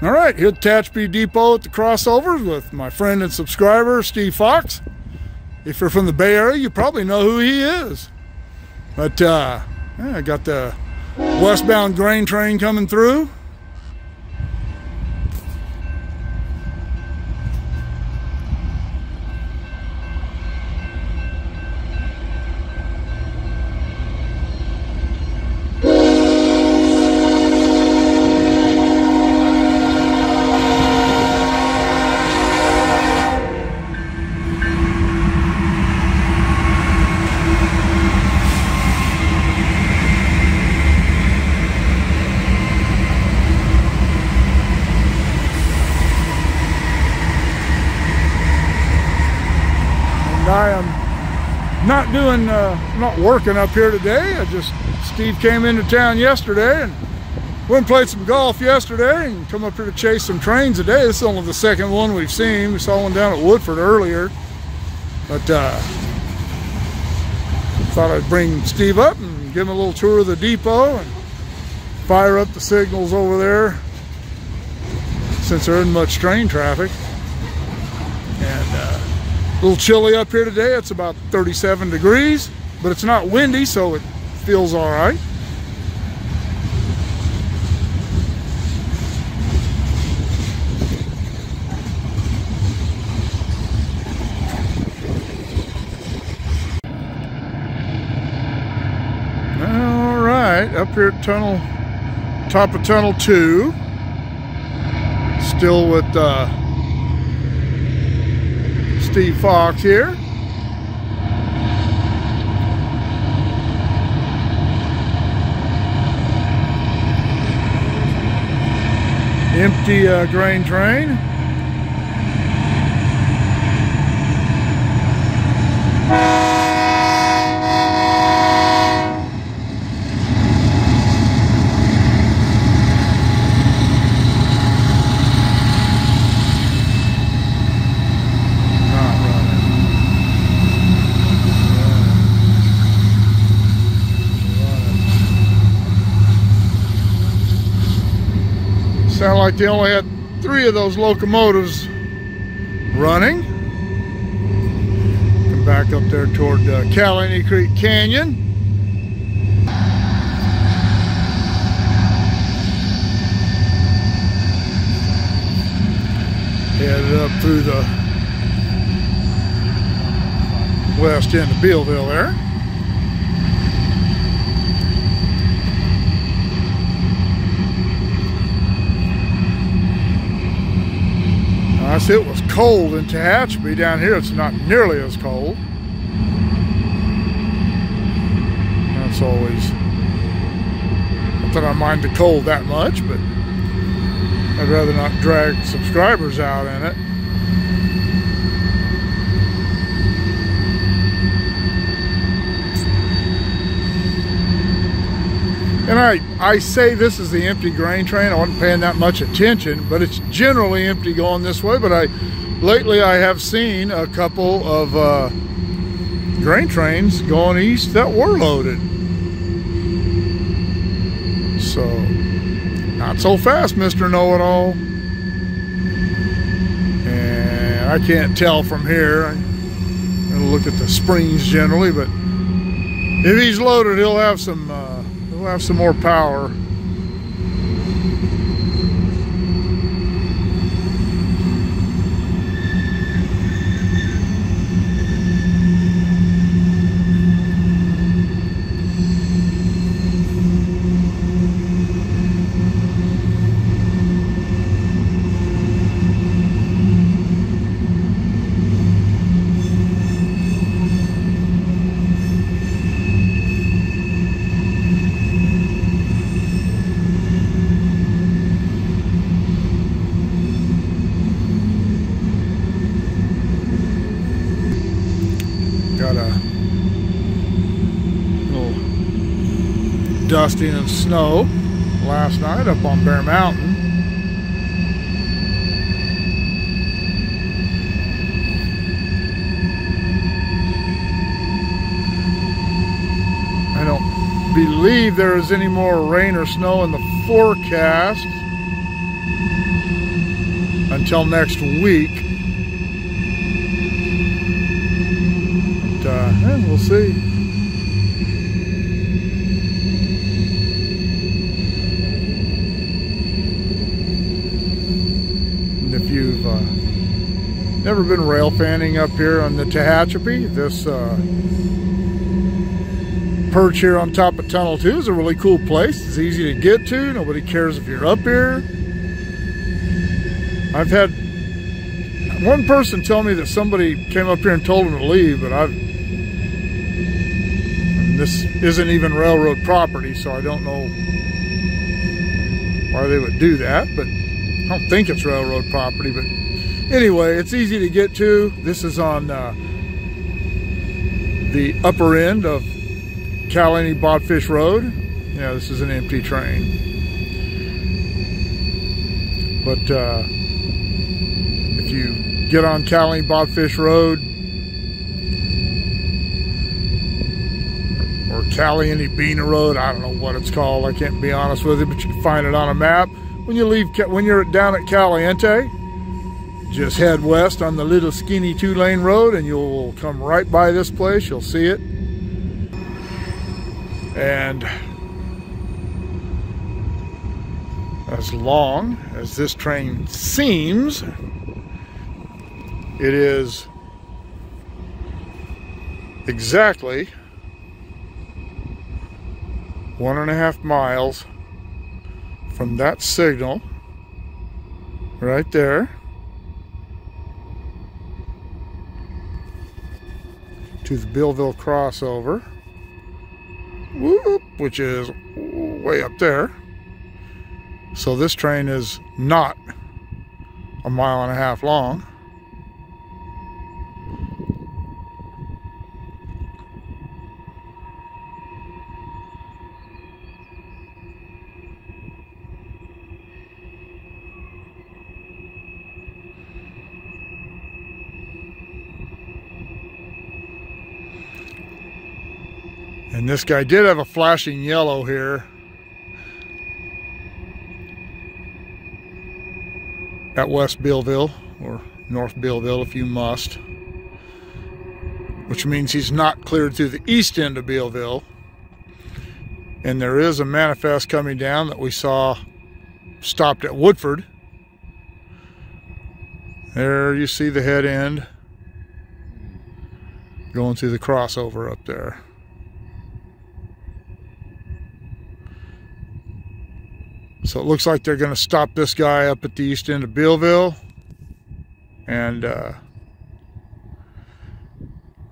All right, here at Tehachapi Depot at the crossovers with my friend and subscriber, Steve Fox. If you're from the Bay Area, you probably know who he is. But yeah, I got the westbound grain train coming through. I am not working up here today. Steve came into town yesterday and went and played some golf yesterday and come up here to chase some trains today. This is only the second one we've seen. We saw one down at Woodford earlier, but thought I'd bring Steve up and give him a little tour of the depot and fire up the signals over there since there isn't much train traffic. And a little chilly up here today. It's about 37 degrees, but it's not windy, so it feels all right. All right, up here at top of tunnel 2, still with Steve Fox here. Empty grain train. Sound like they only had 3 of those locomotives running. Come back up there toward Callany Creek Canyon. Headed up through the west end of Bealville there. I see it was cold in Tehachapi. Down here it's not nearly as cold. That's always, not that I mind the cold that much, but I'd rather not drag subscribers out in it. And I say this is the empty grain train. I wasn't paying that much attention, but it's generally empty going this way. But lately I have seen a couple of grain trains going east that were loaded. So, not so fast, Mr. Know-It-All. And I can't tell from here. I'm gonna look at the springs generally, but if he's loaded, he'll have some more power. Got a little dusting of snow last night up on Bear Mountain. I don't believe there is any more rain or snow in the forecast. until next week. But yeah, we'll see. And if you've never been rail fanning up here on the Tehachapi, this perch here on top of Tunnel 2 is a really cool place. It's easy to get to. Nobody cares if you're up here. I've had one person tell me that somebody came up here and told him to leave, but this isn't even railroad property, so I don't know why they would do that, but I don't think it's railroad property. But anyway, it's easy to get to. This is on the upper end of Kalani Bodfish Road. Yeah, this is an empty train. But if you get on Kalani Bodfish Road or Kalani Bina Road, I don't know what it's called, I can't be honest with you, but you can find it on a map. When you're down at Caliente, just head west on the little skinny 2-lane road and you'll come right by this place. You'll see it. And as long as this train seems, it is exactly 1.5 miles from that signal right there to the Billville crossover, whoop, which is way up there. So this train is not 1.5 miles long. And this guy did have a flashing yellow here at West Billville, or North Billville if you must, which means he's not cleared through the east end of Billville. And there is a manifest coming down that we saw stopped at Woodford. There you see the head end going through the crossover up there. So it looks like they're going to stop this guy up at the east end of Billville and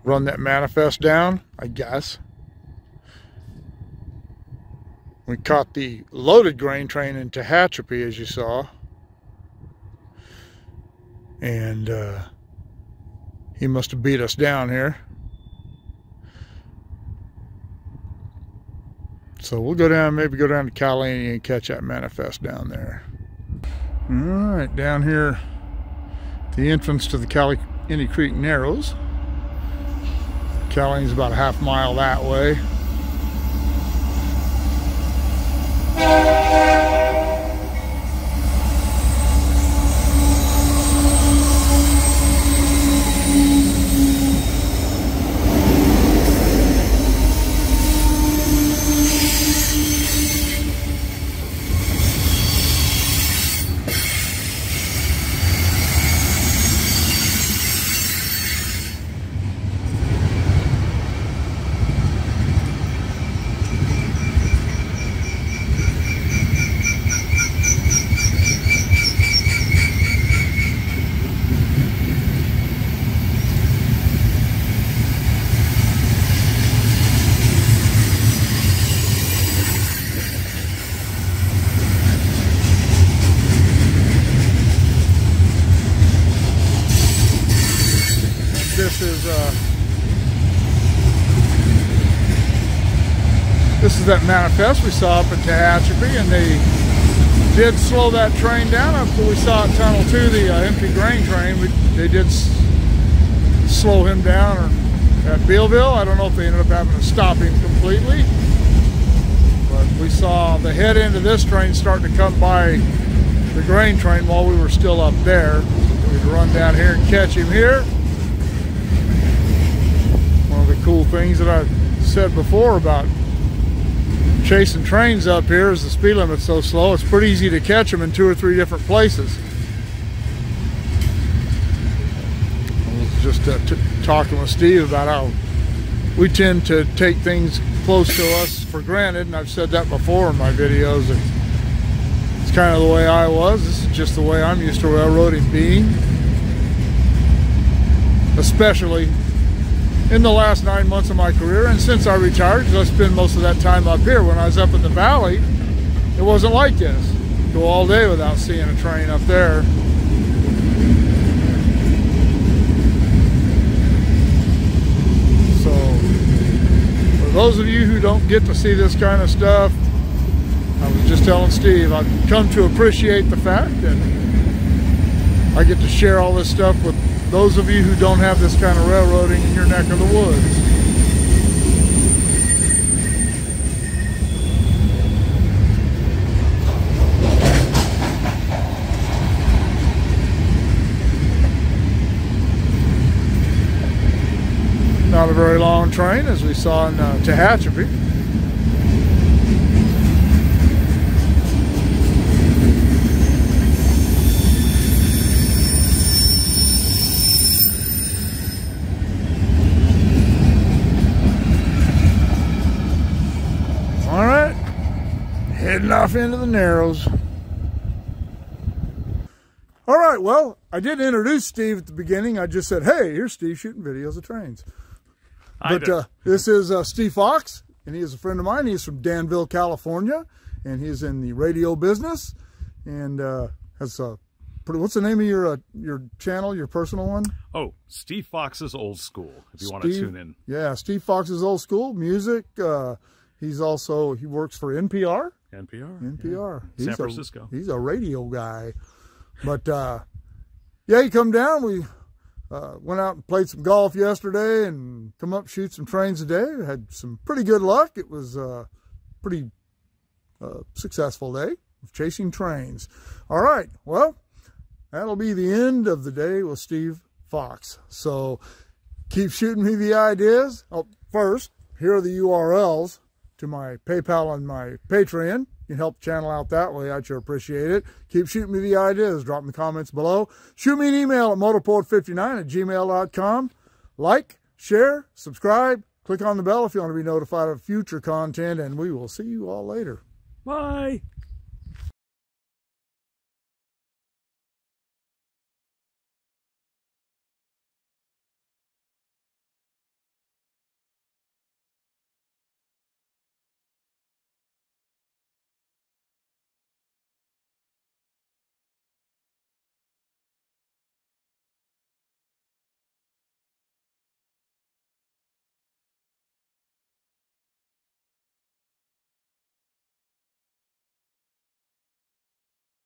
run that manifest down, I guess. We caught the loaded grain train in Tehachapi, as you saw. And he must have beat us down here. So we'll go down, maybe go down to Kalani and catch that manifest down there. All right, down here, the entrance to the Kalani Creek Narrows. Kalani's about a 1/2 mile that way. This is that manifest we saw up in Tehachapi, and they did slow that train down after we saw it Tunnel 2, the empty grain train. They did slow him down at Billville. I don't know if they ended up having to stop him completely, but we saw the head end of this train start to come by the grain train while we were still up there. We'd run down here and catch him here. One of the cool things that I've said before about chasing trains up here is the speed limit's so slow, it's pretty easy to catch them in 2 or 3 different places. I was just talking with Steve about how we tend to take things close to us for granted, and I've said that before in my videos. It's kind of the way I was. This is just the way I'm used to railroading being, especially in the last 9 months of my career, and since I retired, because I spend most of that time up here. When I was up in the valley, it wasn't like this. Go all day without seeing a train up there. So, for those of you who don't get to see this kind of stuff, I was just telling Steve, I've come to appreciate the fact that I get to share all this stuff with those of you who don't have this kind of railroading in your neck of the woods. Not a very long train, as we saw in Tehachapi. Heading off into the Narrows. All right, well, I did introduce Steve at the beginning. I just said, hey, here's Steve shooting videos of trains. But this is Steve Fox, and he is a friend of mine. He's from Danville, California, and he's in the radio business. And has a what's the name of your channel, your personal one? Oh, Steve Fox's Old School, if you want to tune in. Yeah, Steve Fox's Old School, music. He works for NPR. NPR. Yeah. San Francisco. He's a radio guy. But, yeah, he come down. We went out and played some golf yesterday and come up, shoot some trains today. Had some pretty good luck. It was a pretty successful day of chasing trains. All right, well, that'll be the end of the day with Steve Fox. So keep shooting me the ideas. Oh, first, here are the URLs to my PayPal and my Patreon. You can help the channel out that way. I'd sure appreciate it. Keep shooting me the ideas. Drop in the comments below. Shoot me an email at motorpoet59@gmail.com. Like, share, subscribe. Click on the bell if you want to be notified of future content, and we will see you all later. Bye.